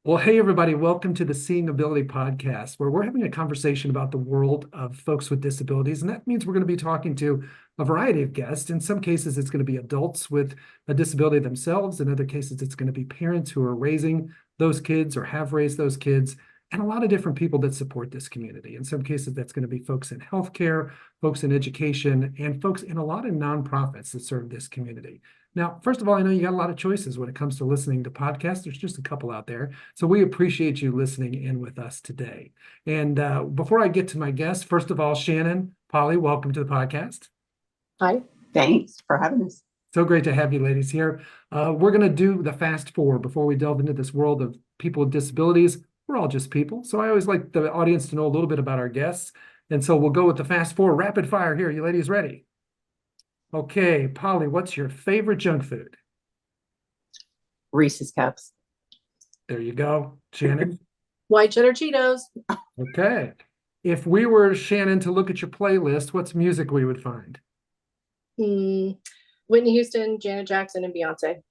Well, hey, everybody, welcome to the Seeing Ability podcast, where we're having a conversation about the world of folks with disabilities. And that means we're going to be talking to a variety of guests. In some cases, it's going to be adults with a disability themselves. In other cases, it's going to be parents who are raising those kids or have raised those kids, and a lot of different people that support this community. In some cases, that's going to be folks in healthcare, folks in education, and folks in a lot of nonprofits that serve this community. Now, first of all, I know you got a lot of choices when it comes to listening to podcasts. There's just a couple out there. So we appreciate you listening in with us today. And before I get to my guest, first of all, Shannon, Polly, welcome to the podcast. Hi, thanks for having us. So great to have you ladies here. We're going to do the fast four before we delve into this world of people with disabilities. We're all just people. So I always like the audience to know a little bit about our guests. And so we'll go with the fast four, rapid fire here. You ladies ready? Okay, Polly, what's your favorite junk food? Reese's Cups. There you go. Shannon? White cheddar Cheetos. Okay. If we were, Shannon, to look at your playlist, what's music we would find? Whitney Houston, Janet Jackson, and Beyonce.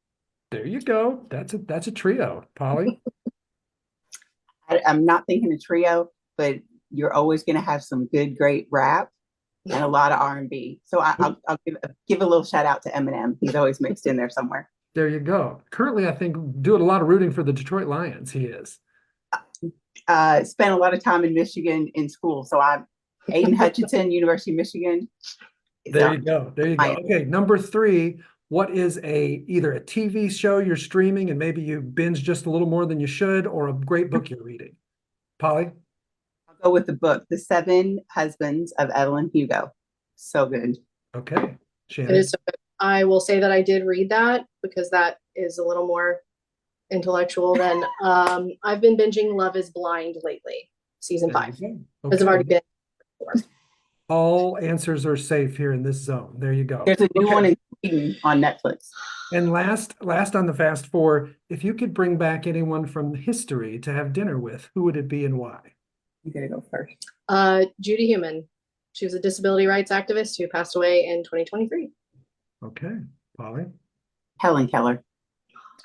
There you go. That's a trio. Polly? I'm not thinking a trio, but you're always going to have some good, great rap and a lot of R&B. So I'll give a little shout out to Eminem. He's always mixed in there somewhere. There you go. Currently, I think doing a lot of rooting for the Detroit Lions. He is. Spent a lot of time in Michigan in school. So I'm Aiden Hutchinson, University of Michigan. There you go. There you go. Okay, number three. What is either a TV show you're streaming and maybe you binge just a little more than you should, or a great book you're reading? Polly? I'll go with the book, The Seven Husbands of Evelyn Hugo. So good. Okay. Shannon? It is so good. I will say that I did read that because that is a little more intellectual than I've been binging Love is Blind lately, season 5. Because I've already been before. All answers are safe here in this zone. There you go. There's a new one in Sweden on Netflix. And last on the fast four, if you could bring back anyone from history to have dinner with, who would it be and why? You gotta go first. Judy Heumann. She was a disability rights activist who passed away in 2023. Okay. Polly? Helen Keller.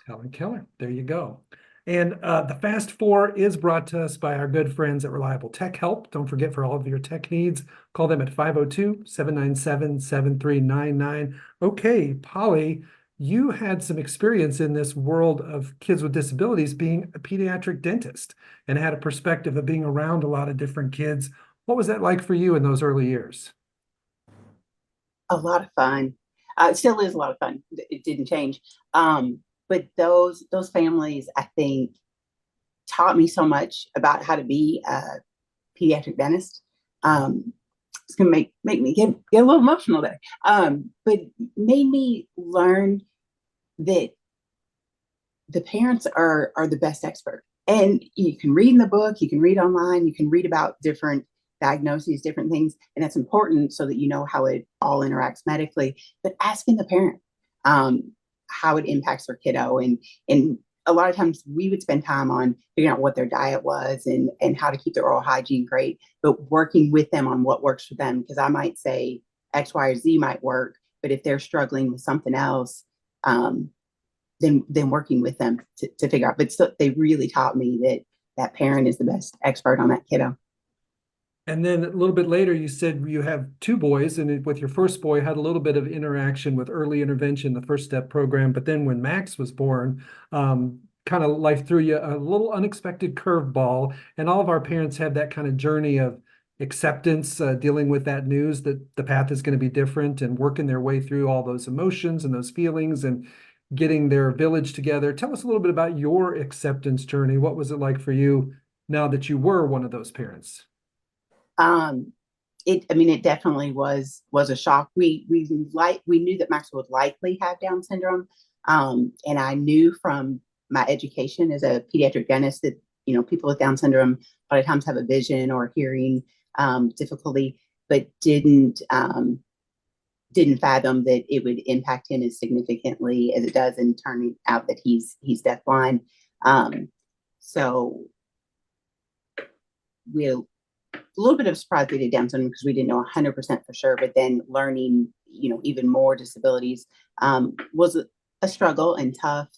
Helen Keller. There you go. And the Fast Four is brought to us by our good friends at Reliable Tech Help. Don't forget, for all of your tech needs, call them at 502-797-7399. Okay, Polly, you had some experience in this world of kids with disabilities being a pediatric dentist and had a perspective of being around a lot of different kids. What was that like for you in those early years? A lot of fun. It still is a lot of fun. It didn't change. But those families, I think, taught me so much about how to be a pediatric dentist. It's gonna make me get a little emotional there. But made me learn that the parents are the best expert. And you can read in the book, you can read online, you can read about different diagnoses, different things, and that's important so that you know how it all interacts medically. But asking the parent how it impacts their kiddo, and a lot of times we would spend time on figuring out what their diet was and how to keep their oral hygiene great, but working with them on what works for them. Because I might say X, Y, or Z might work, but if they're struggling with something else, then working with them to figure out. But still, they really taught me that parent is the best expert on that kiddo. And then a little bit later, you said you have two boys, and with your first boy, had a little bit of interaction with early intervention, the First Step program. But then when Max was born, kind of life threw you a little unexpected curveball. And all of our parents have that kind of journey of acceptance, dealing with that news that the path is going to be different, and working their way through all those emotions and those feelings and getting their village together. Tell us a little bit about your acceptance journey. What was it like for you now that you were one of those parents? It definitely was a shock. We knew that Max would likely have Down syndrome. And I knew from my education as a pediatric dentist that, people with Down syndrome a lot of times have a vision or hearing difficulty, but didn't fathom that it would impact him as significantly as it does, and turning out that he's deafblind. So we'll a little bit of surprise we did Down syndrome because we didn't know 100% for sure, but then learning, even more disabilities was a struggle and tough.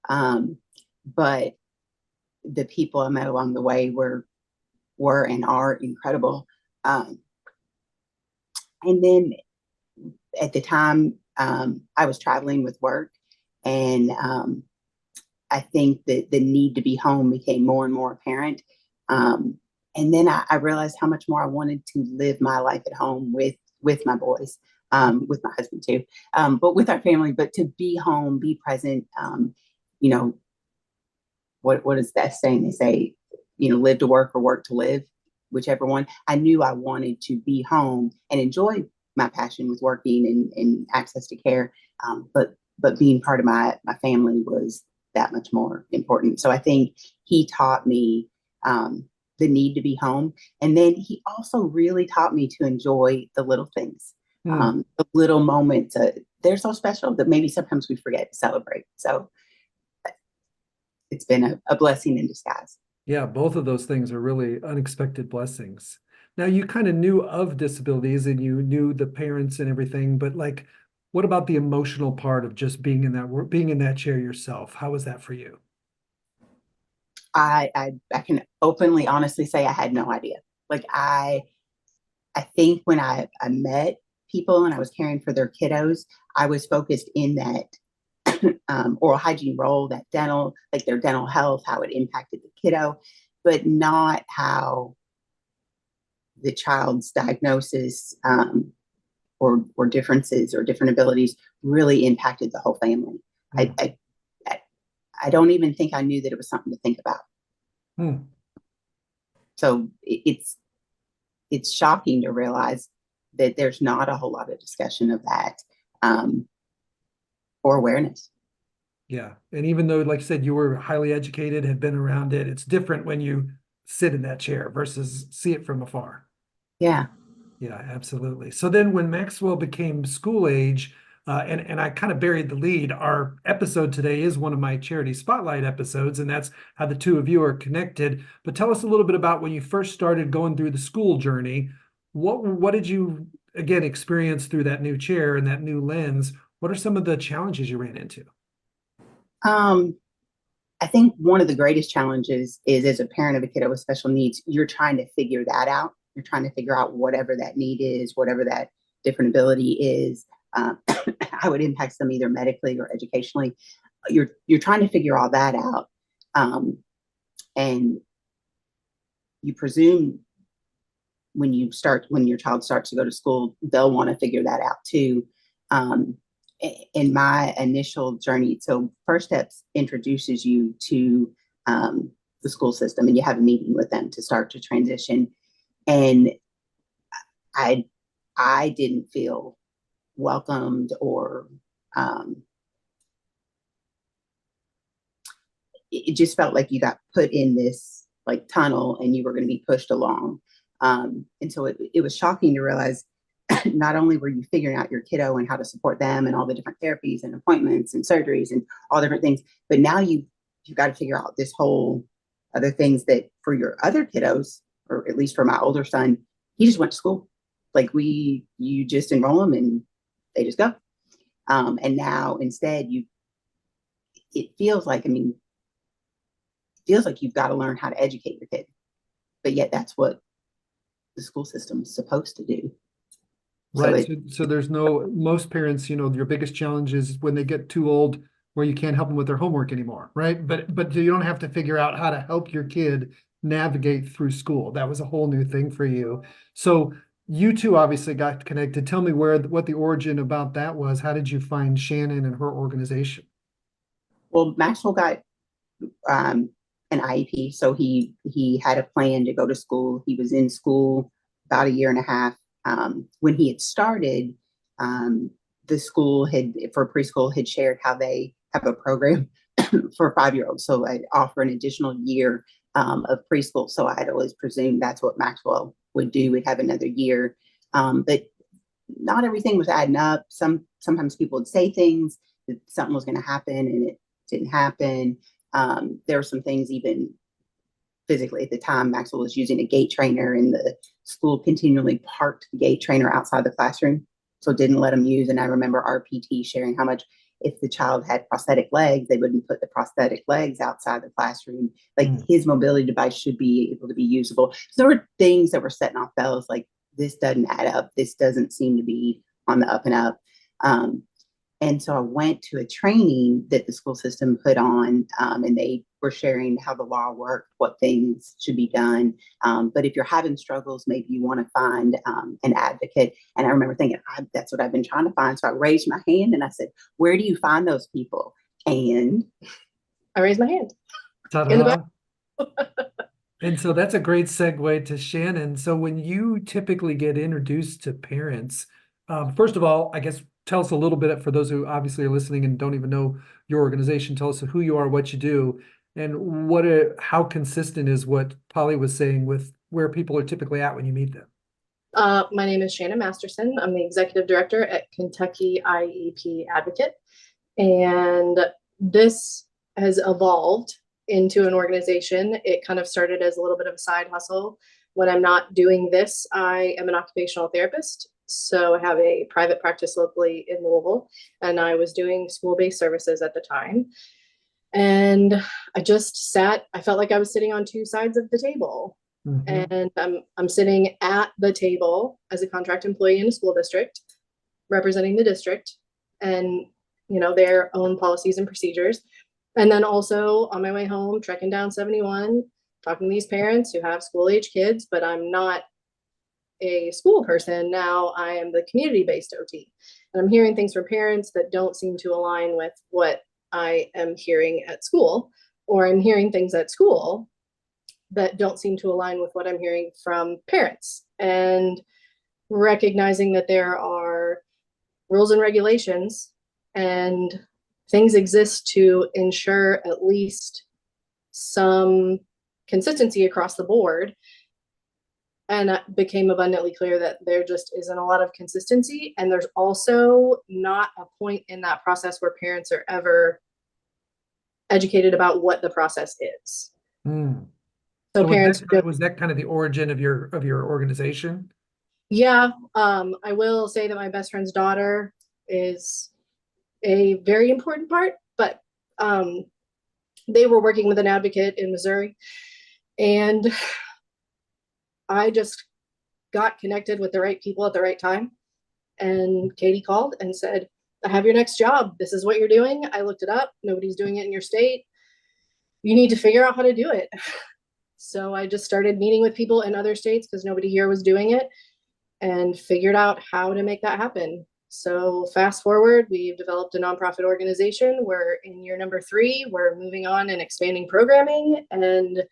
But the people I met along the way were and are incredible. And then at the time, I was traveling with work, and I think that the need to be home became more and more apparent. And then I realized how much more I wanted to live my life at home with my boys, with my husband too, but with our family. But to be home, be present. You know, what is that saying? They say, live to work or work to live, whichever one. I knew I wanted to be home and enjoy my passion with working and access to care, but being part of my family was that much more important. So I think he taught me the need to be home, and then he also really taught me to enjoy the little things, the little moments. They're so special that maybe sometimes we forget to celebrate. So it's been a blessing in disguise. Yeah, both of those things are really unexpected blessings. Now, you kind of knew of disabilities and you knew the parents and everything, but like, what about the emotional part of just being in that chair yourself? How was that for you? I can openly, honestly say I had no idea. Like I think when I met people and I was caring for their kiddos, I was focused in that oral hygiene role, that dental, like their dental health, how it impacted the kiddo, but not how the child's diagnosis or differences or different abilities really impacted the whole family. I don't even think I knew that it was something to think about. So it's shocking to realize that there's not a whole lot of discussion of that or awareness. Yeah. And even though, like you said, you were highly educated, had been around it, it's different when you sit in that chair versus see it from afar. Yeah. Yeah, absolutely. So then when Maxwell became school age, and I kind of buried the lead, our episode today is one of my charity spotlight episodes, and that's how the two of you are connected. But tell us a little bit about when you first started going through the school journey. What did you, again, experience through that new chair and that new lens? What are some of the challenges you ran into? I think one of the greatest challenges is, as a parent of a kiddo with special needs, you're trying to figure that out. You're trying to figure out whatever that need is, whatever that different ability is, how it impacts them either medically or educationally. You're trying to figure all that out, and you presume when your child starts to go to school, they'll want to figure that out too. In my initial journey, so First Steps introduces you to the school system, and you have a meeting with them to start to transition. And I didn't feel welcomed, or it just felt like you got put in this like tunnel and you were going to be pushed along. And so it was shocking to realize not only were you figuring out your kiddo and how to support them and all the different therapies and appointments and surgeries and all different things, but now you've got to figure out this whole other things that for your other kiddos, or at least for my older son, he just went to school. Like you just enroll them and they just go. And now instead it feels like you've got to learn how to educate your kid, but yet that's what the school system is supposed to do. Right. So there's most parents, your biggest challenge is when they get too old where you can't help them with their homework anymore, right? But you don't have to figure out how to help your kid navigate through school. That was a whole new thing for you. So you two obviously got connected. Tell me what the origin about that was. How did you find Shannon and her organization? Well, Maxwell got an IEP, so he had a plan to go to school. He was in school about a year and a half. When he had started, the school for preschool had shared how they have a program for 5-year-olds. So I'd offer an additional year of preschool. So I'd always presumed that's what Maxwell would do. We'd have another year. But not everything was adding up. Sometimes people would say things that something was going to happen and it didn't happen. There were some things even physically at the time. Maxwell was using a gait trainer, and the school continually parked the gait trainer outside the classroom, so didn't let him use. And I remember our PT sharing how much if the child had prosthetic legs, they wouldn't put the prosthetic legs outside the classroom. Like his mobility device should be able to be usable. So there were things that were setting off bells like, this doesn't add up. This doesn't seem to be on the up and up. And so I went to a training that the school system put on, and they were sharing how the law worked, what things should be done. But if you're having struggles, maybe you want to find an advocate. And I remember thinking, that's what I've been trying to find. So I raised my hand and I said, where do you find those people? And I raised my hand. Ta-da. In the back. And so that's a great segue to Shannon. So when you typically get introduced to parents, first of all, I guess tell us a little bit, for those who obviously are listening and don't even know your organization, tell us who you are, what you do, and how consistent is what Polly was saying with where people are typically at when you meet them. My name is Shannon Masterson. I'm the executive director at Kentucky IEP Advocate. And this has evolved into an organization. It kind of started as a little bit of a side hustle. When I'm not doing this, I am an occupational therapist. So I have a private practice locally in Louisville, and I was doing school-based services at the time. And I felt like I was sitting on two sides of the table. And I'm sitting at the table as a contract employee in a school district, representing the district and, their own policies and procedures. And then also on my way home, trekking down 71, talking to these parents who have school-age kids, but I'm not a school person. Now I am the community-based OT. And I'm hearing things from parents that don't seem to align with what I am hearing at school, or I'm hearing things at school that don't seem to align with what I'm hearing from parents. And recognizing that there are rules and regulations and things exist to ensure at least some consistency across the board. And it became abundantly clear that there just isn't a lot of consistency. And there's also not a point in that process where parents are ever educated about what the process is. So parents was that kind of the origin of your organization? Yeah. I will say that my best friend's daughter is a very important part, but they were working with an advocate in Missouri, and I just got connected with the right people at the right time. And Katie called and said, I have your next job. This is what you're doing. I looked it up. Nobody's doing it in your state. You need to figure out how to do it. So I just started meeting with people in other states because nobody here was doing it, and figured out how to make that happen. So fast forward, we've developed a nonprofit organization. We're in year number 3. We're moving on and expanding programming, and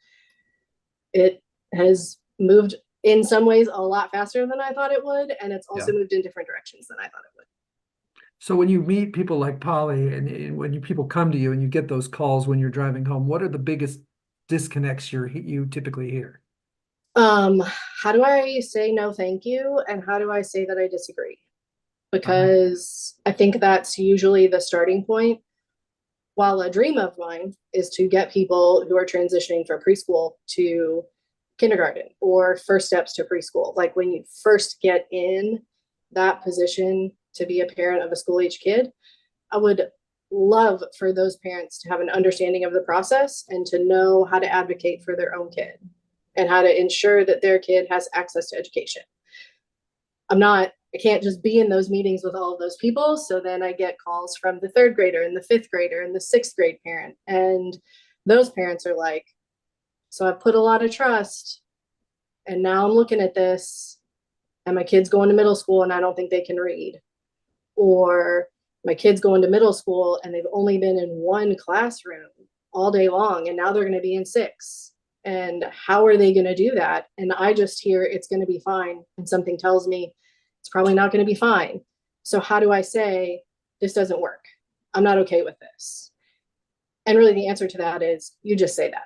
it has moved in some ways a lot faster than I thought it would. And it's also moved in different directions than I thought it would. So when you meet people like Polly, and when people come to you and you get those calls when you're driving home, what are the biggest disconnects you typically hear? How do I say no, thank you? And how do I say that I disagree? Because I think that's usually the starting point. While a dream of mine is to get people who are transitioning from preschool to kindergarten or first steps to preschool, like when you first get in that position to be a parent of a school-age kid, I would love for those parents to have an understanding of the process and to know how to advocate for their own kid and how to ensure that their kid has access to education. I can't just be in those meetings with all of those people. So then I get calls from the 3rd grader and the 5th grader and the 6th grade parent. And those parents are like, so I've put a lot of trust, and now I'm looking at this, and my kid's going to middle school and I don't think they can read. Or my kid's going to middle school and they've only been in one classroom all day long, and now they're going to be in 6. And how are they going to do that? And I just hear it's going to be fine. And something tells me it's probably not going to be fine. So how do I say this doesn't work? I'm not okay with this. And really the answer to that is you just say that.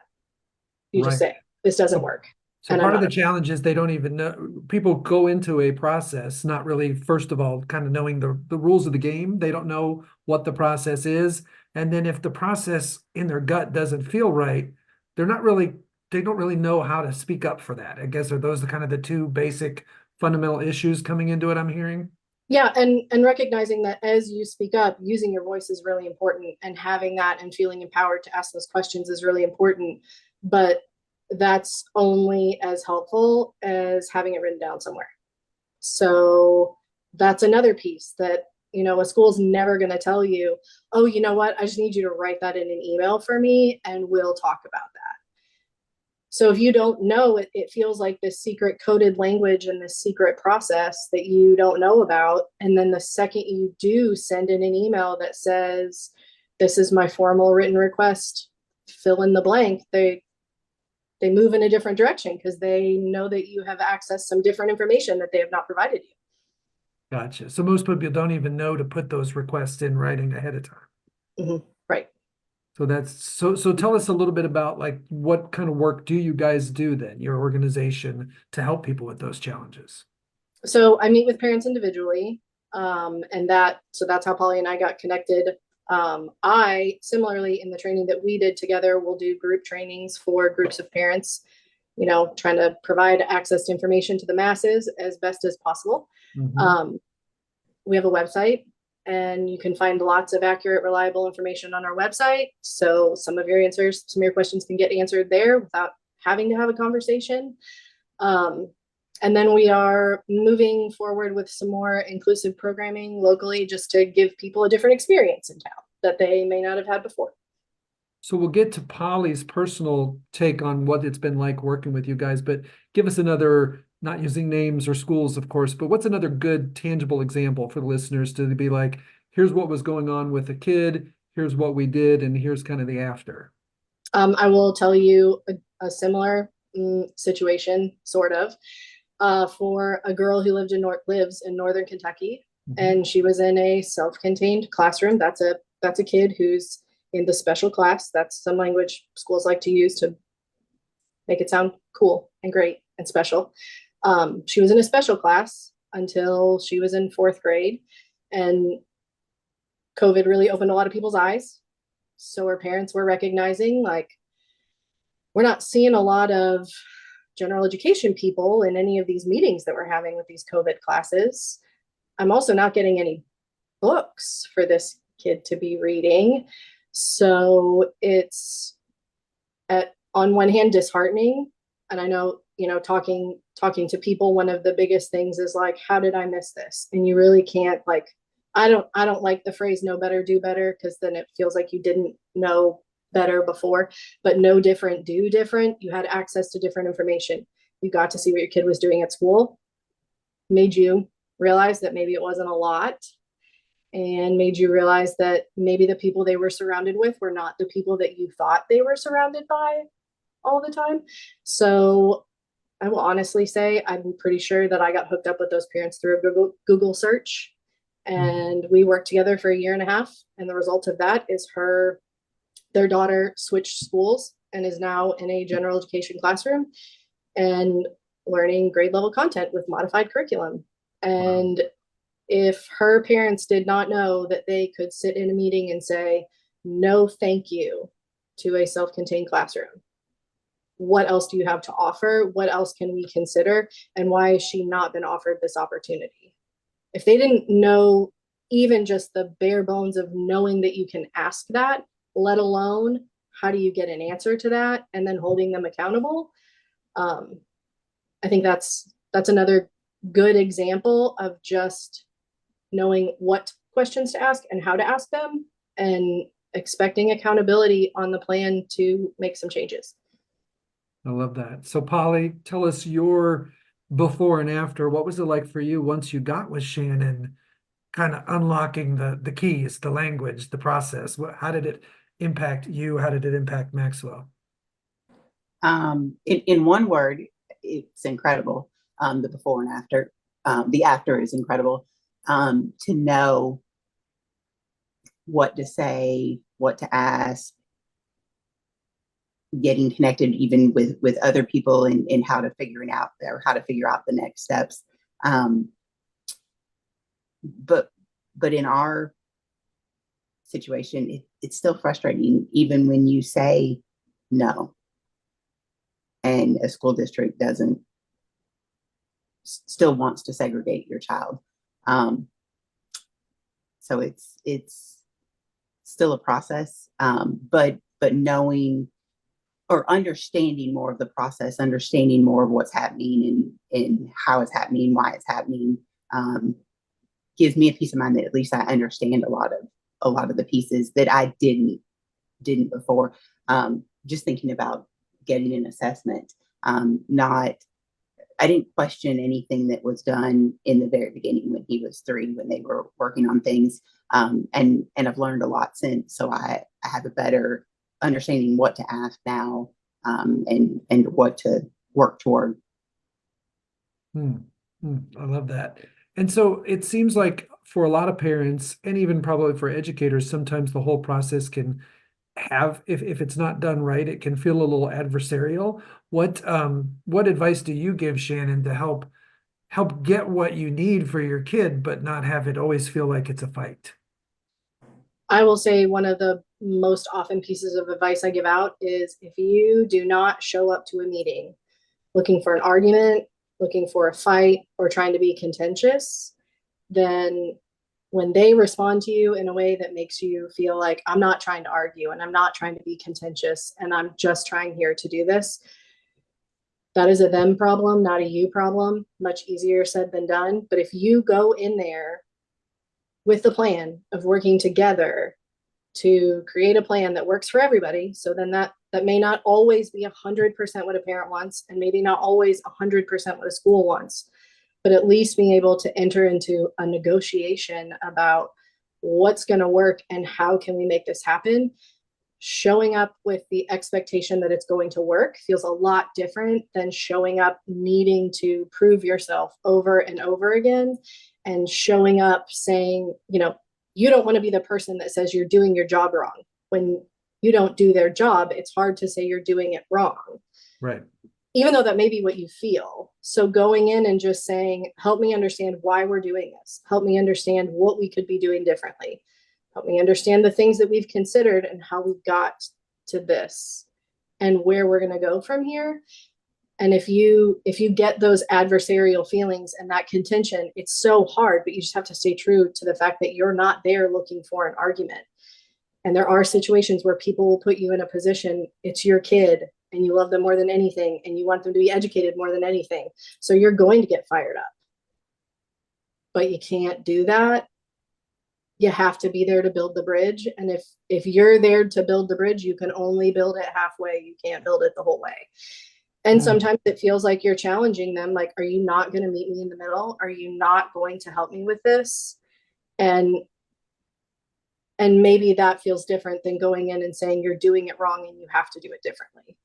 You just say this doesn't work. So part of the challenge is they don't even know. People go into a process not really, first of all, kind of knowing the rules of the game. They don't know what the process is. And then if the process in their gut doesn't feel right, they don't really know how to speak up for that. I guess are those the kind of the two basic fundamental issues coming into it, I'm hearing? Yeah, and recognizing that as you speak up, using your voice is really important, and having that and feeling empowered to ask those questions is really important. But that's only as helpful as having it written down somewhere. So that's another piece that, a school's never going to tell you, oh, you know what, I just need you to write that in an email for me and we'll talk about that. So if you don't know it, it feels like this secret coded language and this secret process that you don't know about. And then the second you do send in an email that says, this is my formal written request, fill in the blank, they move in a different direction because they know that you have accessed some different information that they have not provided you. Gotcha. So most people don't even know to put those requests in writing ahead of time. Mm-hmm. Right. So so tell us a little bit about like what kind of work do you guys do then, your organization, to help people with those challenges? So I meet with parents individually, and that's how Polly and I got connected. I similarly, in the training that we did together, will do group trainings for groups of parents, trying to provide access to information to the masses as best as possible. Mhm. We have a website, and you can find lots of accurate, reliable information on our website. So some of your questions can get answered there without having to have a conversation. And then we are moving forward with some more inclusive programming locally, just to give people a different experience in town that they may not have had before. So we'll get to Polly's personal take on what it's been like working with you guys, but give us another, not using names or schools, of course, but what's another good tangible example for the listeners to be like, here's what was going on with a kid, here's what we did, and here's kind of the after. I will tell you a similar situation, sort of, for a girl who lives in northern Kentucky, and she was in a self-contained classroom. That's a kid who's in the special class. That's some language schools like to use to make it sound cool and great and special. She was in a special class until she was in 4th grade, and COVID really opened a lot of people's eyes. So her parents were recognizing, like, we're not seeing a lot of general education people in any of these meetings that we're having with these COVID classes. I'm also not getting any books for this kid to be reading. So it's on one hand disheartening. And I know, talking to people, one of the biggest things is like, how did I miss this? And you really can't, like, I don't like the phrase know better, do better, because then it feels like you didn't know better before. But know different, do different. You had access to different information. You got to see what your kid was doing at school, made you realize that maybe it wasn't a lot, and made you realize that maybe the people they were surrounded with were not the people that you thought they were surrounded by all the time. So I will honestly say I'm pretty sure that I got hooked up with those parents through a Google search. And we worked together for a year and a half. And the result of that is their daughter switched schools and is now in a general education classroom and learning grade level content with modified curriculum. And if her parents did not know that they could sit in a meeting and say, no, thank you to a self-contained classroom, what else do you have to offer? What else can we consider? And why has she not been offered this opportunity? If they didn't know even just the bare bones of knowing that you can ask that, let alone how do you get an answer to that and then holding them accountable, I think that's another good example of just knowing what questions to ask and how to ask them, and expecting accountability on the plan to make some changes. I love that. So Polly, tell us your before and after. What was it like for you once you got with Shannon, kind of unlocking the keys, the language, the process? How did it impact you? How did it impact Maxwell? In one word, it's incredible. The before and after. The after is incredible. To know what to say, what to ask, getting connected even with other people and how to figure it out or how to figure out the next steps. But in our situation, it's still frustrating, even when you say no and a school district still wants to segregate your child. So it's still a process, but knowing or understanding more of the process, understanding more of what's happening and how it's happening, why it's happening, gives me a peace of mind that at least I understand a lot of the pieces that I didn't before. Just thinking about getting an assessment, I didn't question anything that was done in the very beginning when he was 3, when they were working on things. And I've learned a lot since, so I have a better understanding what to ask now, and what to work toward. I love that. And so it seems like for a lot of parents, and even probably for educators, sometimes the whole process can have, if it's not done right, it can feel a little adversarial. What advice do you give, Shannon, to help get what you need for your kid, but not have it always feel like it's a fight? I will say one of the most often pieces of advice I give out is if you do not show up to a meeting looking for an argument, looking for a fight, or trying to be contentious, then when they respond to you in a way that makes you feel like I'm not trying to argue and I'm not trying to be contentious and I'm just trying here to do this, that is a them problem, not a you problem. Much easier said than done. But if you go in there with the plan of working together to create a plan that works for everybody, so then that may not always be 100% what a parent wants, and maybe not always 100% what a school wants, but at least being able to enter into a negotiation about what's going to work and how can we make this happen. Showing up with the expectation that it's going to work feels a lot different than showing up needing to prove yourself over and over again, and showing up saying, you don't want to be the person that says you're doing your job wrong. When you don't do their job, it's hard to say you're doing it wrong. Right. Even though that may be what you feel. So going in and just saying, help me understand why we're doing this. Help me understand what we could be doing differently. Help me understand the things that we've considered and how we got to this and where we're going to go from here. And if you get those adversarial feelings and that contention, it's so hard, but you just have to stay true to the fact that you're not there looking for an argument. And there are situations where people will put you in a position, it's your kid and you love them more than anything and you want them to be educated more than anything. So you're going to get fired up. But you can't do that. You have to be there to build the bridge. And if you're there to build the bridge, you can only build it halfway. You can't build it the whole way. And sometimes it feels like you're challenging them. Like, are you not going to meet me in the middle? Are you not going to help me with this? And maybe that feels different than going in and saying you're doing it wrong and you have to do it differently.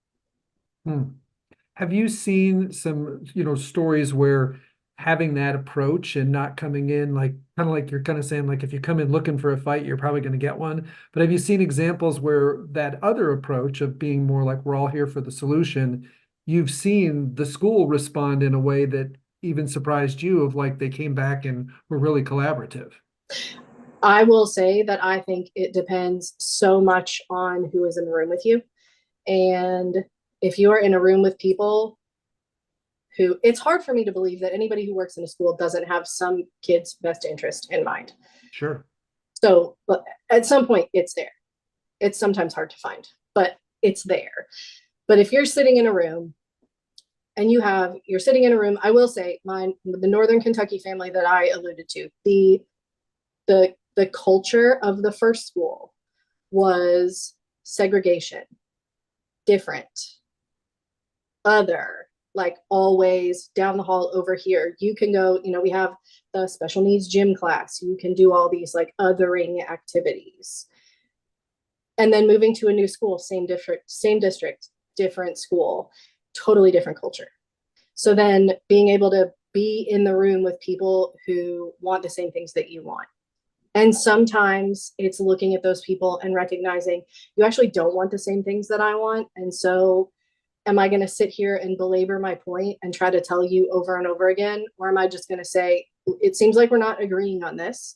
Have you seen some, stories where having that approach and not coming in like you're kind of saying, like, if you come in looking for a fight, you're probably going to get one. But have you seen examples where that other approach of being more like, we're all here for the solution, you've seen the school respond in a way that even surprised you, of like they came back and were really collaborative? I will say that I think it depends so much on who is in the room with you. And if you are in a room with people who, it's hard for me to believe that anybody who works in a school doesn't have some kid's best interest in mind. Sure. So but at some point it's there. It's sometimes hard to find, but it's there. But if you're sitting in a room and you're sitting in a room, I will say the Northern Kentucky family that I alluded to, the culture of the first school was segregation, different, other, like always down the hall over here. You can go, we have the special needs gym class. You can do all these like othering activities. And then moving to a new school, same district, different school, totally different culture. So then being able to be in the room with people who want the same things that you want. And sometimes it's looking at those people and recognizing you actually don't want the same things that I want. And so am I going to sit here and belabor my point and try to tell you over and over again? Or am I just going to say, it seems like we're not agreeing on this,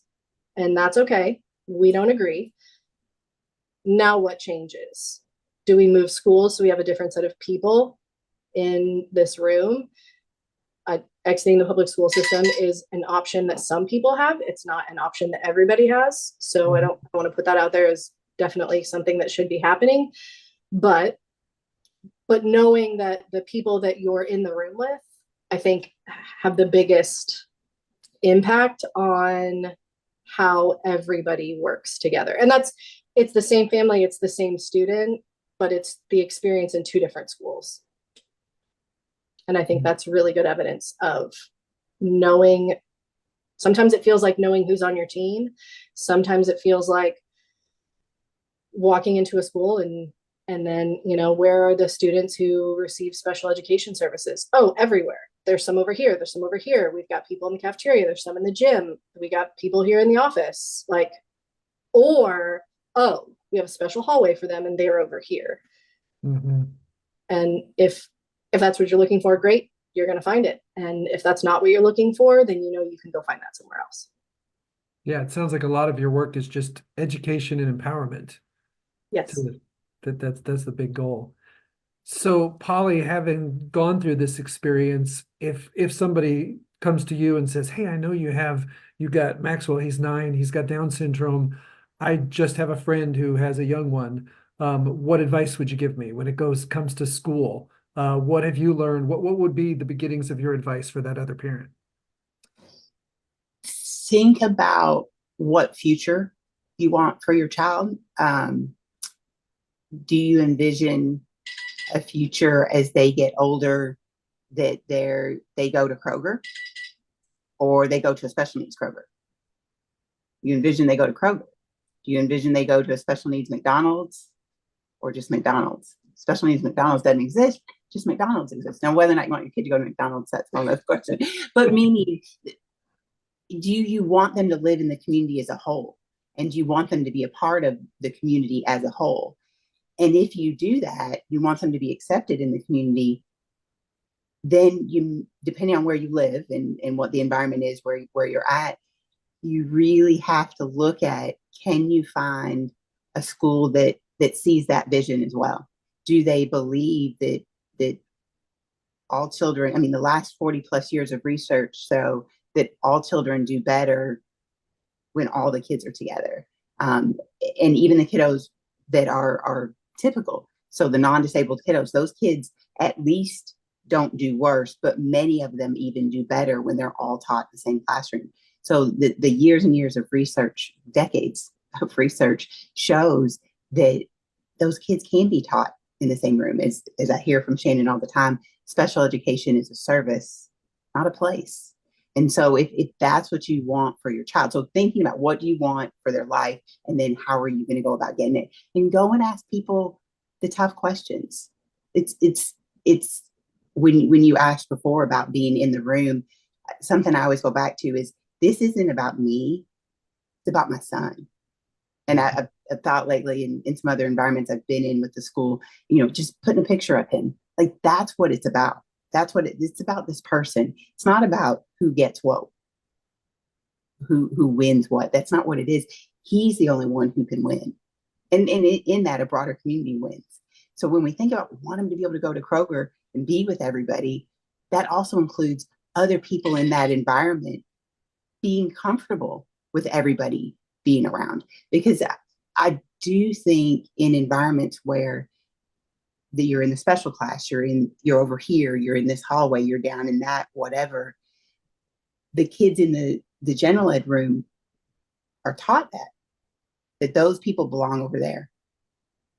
and that's okay. We don't agree. Now what changes? Do we move schools so we have a different set of people in this room? exiting the public school system is an option that some people have. It's not an option that everybody has. So I don't want to put that out there as definitely something that should be happening. But knowing that the people that you're in the room with, I think, have the biggest impact on how everybody works together. And it's the same family, it's the same student, but it's the experience in two different schools. And I think that's really good evidence of knowing. Sometimes it feels like knowing who's on your team. Sometimes it feels like walking into a school and then, where are the students who receive special education services? Oh, everywhere. There's some over here. There's some over here. We've got people in the cafeteria. There's some in the gym. We got people here in the office. Oh, we have a special hallway for them and they're over here. Mm-hmm. And if that's what you're looking for, great, you're going to find it. And if that's not what you're looking for, then you can go find that somewhere else. Yeah, it sounds like a lot of your work is just education and empowerment. Yes. That's the big goal. So, Polly, having gone through this experience, if somebody comes to you and says, "Hey, I know you got Maxwell, he's 9, he's got Down syndrome. I just have a friend who has a young one. What advice would you give me when it comes to school? What have you learned? What would be the beginnings of your advice for that other parent?" Think about what future you want for your child. Do you envision a future as they get older that they go to Kroger or they go to a special needs Kroger? You envision they go to Kroger? Do you envision they go to a special needs McDonald's or just McDonald's? Special needs McDonald's doesn't exist, just McDonald's exists. Now, whether or not you want your kid to go to McDonald's, that's another question. But meaning, do you want them to live in the community as a whole? And do you want them to be a part of the community as a whole? And if you do that, you want them to be accepted in the community, then depending on where you live and what the environment is where you're at, you really have to look at, can you find a school that sees that vision as well? Do they believe that all children, the last 40 plus years of research show that all children do better when all the kids are together. And even the kiddos that are typical. So the non-disabled kiddos, those kids at least don't do worse, but many of them even do better when they're all taught in the same classroom. So the years and years of research, decades of research shows that those kids can be taught in the same room. As I hear from Shannon all the time, special education is a service, not a place. And so if that's what you want for your child, so thinking about what do you want for their life, and then how are you going to go about getting it, and go and ask people the tough questions. It's when you asked before about being in the room, something I always go back to is, this isn't about me, it's about my son. And I've thought lately in some other environments I've been in with the school, just putting a picture of him. Like, that's what it's about. That's what it's about, this person. It's not about who gets what, who wins what. That's not what it is. He's the only one who can win. And in that, a broader community wins. So when we think about want them to be able to go to Kroger and be with everybody, that also includes other people in that environment being comfortable with everybody being around. Because I do think in environments where you're in the special class, you're over here, you're in this hallway, you're down in that, whatever, the kids in the general ed room are taught that those people belong over there.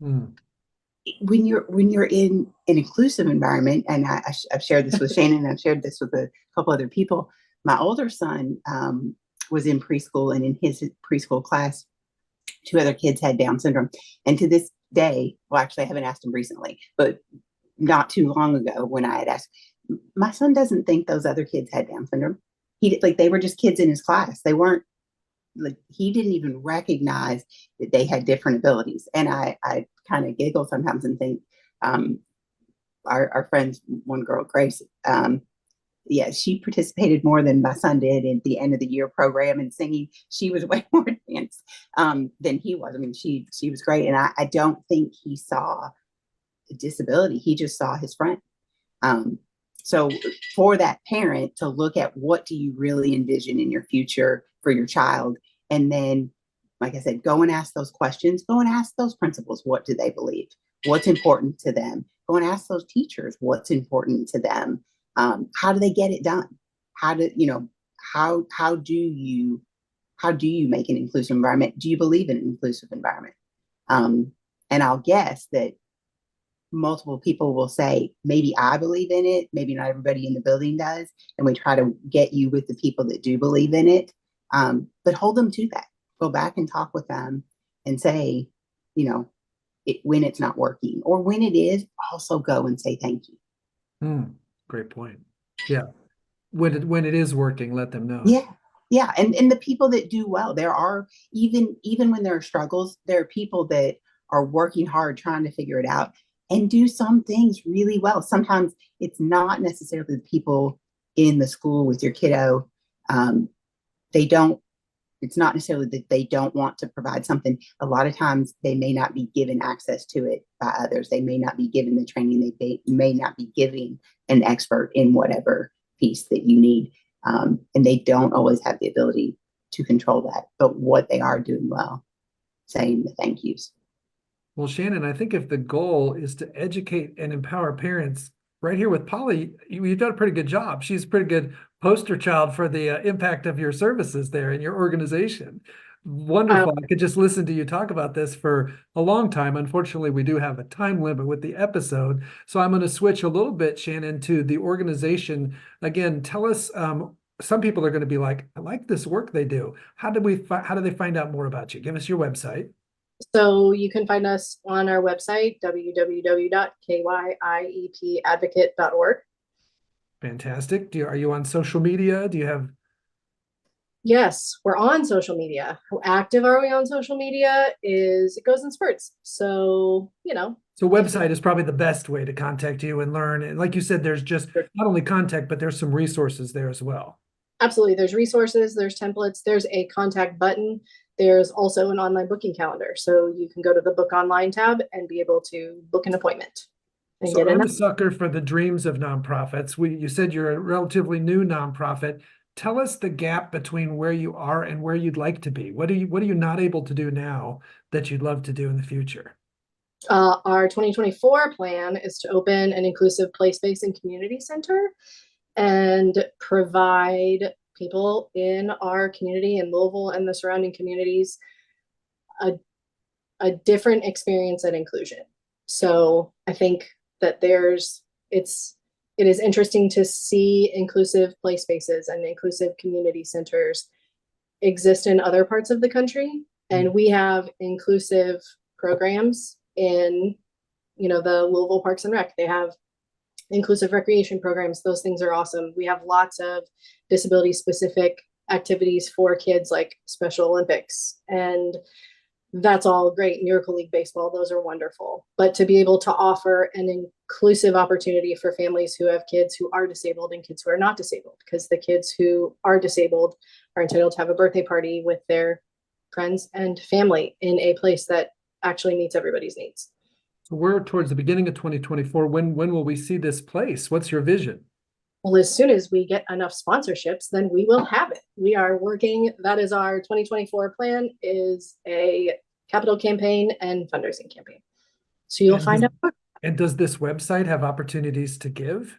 Mm. When you're in an inclusive environment, and I've shared this with Shannon, and I've shared this with a couple other people. My older son was in preschool, and in his preschool class, 2 other kids had Down syndrome. And to this day, well, actually, I haven't asked him recently, but not too long ago when I had asked, my son doesn't think those other kids had Down syndrome. They were just kids in his class. They weren't, he didn't even recognize that they had different abilities. And I kind of giggle sometimes and think, our friends, one girl, Grace, she participated more than my son did at the end of the year program and singing. She was way more advanced than he was. She was great. And I don't think he saw a disability. He just saw his friend. So for that parent to look at what do you really envision in your future for your child, and then, like I said, go and ask those questions. Go and ask those principals, what do they believe? What's important to them? Go and ask those teachers, what's important to them? How do they get it done? How do you make an inclusive environment? Do you believe in an inclusive environment? And I'll guess that multiple people will say, maybe I believe in it, maybe not everybody in the building does, and we try to get you with the people that do believe in it. But hold them to that. Go back and talk with them and say, when it's not working, or when it is, also go and say thank you. Great point. Yeah. When it is working, let them know. Yeah. And the people that do well, there are, even when there are struggles, there are people that are working hard trying to figure it out and do some things really well. Sometimes it's not necessarily the people in the school with your kiddo. It's not necessarily that they don't want to provide something. A lot of times they may not be given access to it by others. They may not be given the training. They may not be giving an expert in whatever piece that you need. And they don't always have the ability to control that. But what they are doing well, saying the thank yous. Well, Shannon, I think if the goal is to educate and empower parents, right here with Polly, you've done a pretty good job. She's a pretty good poster child for the impact of your services there in your organization. Wonderful. I could just listen to you talk about this for a long time. Unfortunately, we do have a time limit with the episode. So I'm going to switch a little bit, Shannon, to the organization. Again, tell us, some people are going to be like, I like this work they do. How do they find out more about you? Give us your website. So you can find us on our website, www.kyiepadvocate.org. Fantastic. Are you on social media? Do you have? Yes, we're on social media. How active are we on social media? It goes in spurts. So, So website is probably the best way to contact you and learn. And like you said, there's just not only contact, but there's some resources there as well. Absolutely. There's resources, there's templates, there's a contact button. There's also an online booking calendar. So you can go to the book online tab and be able to book an appointment. So I'm a sucker for the dreams of nonprofits. You said you're a relatively new nonprofit. Tell us the gap between where you are and where you'd like to be. What are you not able to do now that you'd love to do in the future? Our 2024 plan is to open an inclusive place-based and community center and provide people in our community in Louisville and the surrounding communities a different experience at inclusion. So I think that it is interesting to see inclusive play spaces and inclusive community centers exist in other parts of the country. And we have inclusive programs in, the Louisville Parks and Rec. They have inclusive recreation programs. Those things are awesome. We have lots of disability specific activities for kids, like Special Olympics, and that's all great. Miracle League Baseball, those are wonderful. But to be able to offer an inclusive opportunity for families who have kids who are disabled and kids who are not disabled, because the kids who are disabled are entitled to have a birthday party with their friends and family in a place that actually meets everybody's needs. So we're towards the beginning of 2024. When will we see this place? What's your vision? Well, as soon as we get enough sponsorships, then we will have it. We are working. That is our 2024 plan, is a capital campaign and fundraising campaign. So you'll find out. And does this website have opportunities to give?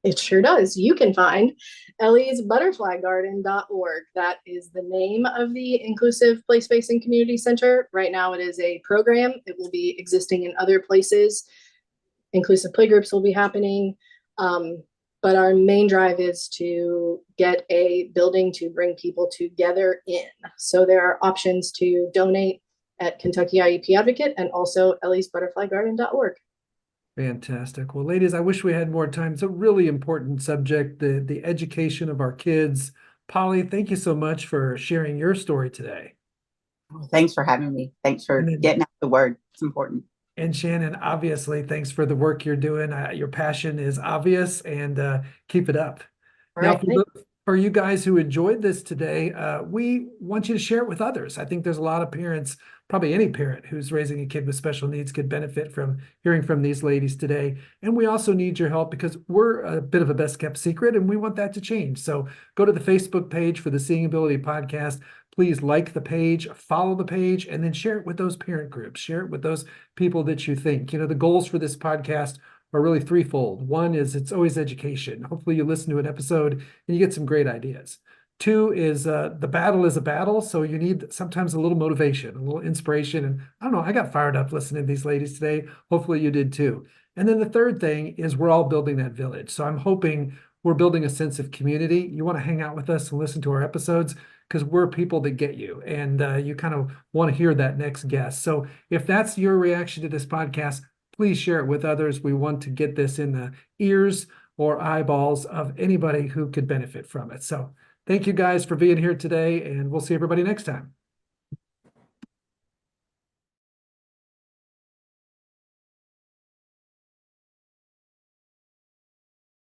It sure does. You can find elliesbutterflygarden.org. That is the name of the Inclusive Place-Based and Community Center. Right now it is a program. It will be existing in other places. Inclusive playgroups will be happening. But our main drive is to get a building to bring people together in. So there are options to donate at Kentucky IEP Advocate and also elliesbutterflygarden.org. Fantastic. Well, ladies, I wish we had more time. It's a really important subject, the education of our kids. Polly, thank you so much for sharing your story today. Well, thanks for having me. Thanks for getting out the word. It's important. And Shannon, obviously, thanks for the work you're doing. Your passion is obvious, and keep it up. All right, now, For you guys who enjoyed this today, we want you to share it with others. I think there's a lot of parents, probably any parent who's raising a kid with special needs could benefit from hearing from these ladies today. And we also need your help because we're a bit of a best kept secret and we want that to change. So go to the Facebook page for the Seeing Ability podcast. Please like the page, follow the page, and then share it with those parent groups. Share it with those people that you think. The goals for this podcast are really threefold. One is it's always education. Hopefully you listen to an episode and you get some great ideas. Two is the battle is a battle. So you need sometimes a little motivation, a little inspiration. And I don't know, I got fired up listening to these ladies today. Hopefully you did too. And then the third thing is we're all building that village. So I'm hoping we're building a sense of community. You want to hang out with us and listen to our episodes because we're people that get you and you kind of want to hear that next guest. So if that's your reaction to this podcast, please share it with others. We want to get this in the ears or eyeballs of anybody who could benefit from it. So thank you guys for being here today, and we'll see everybody next time.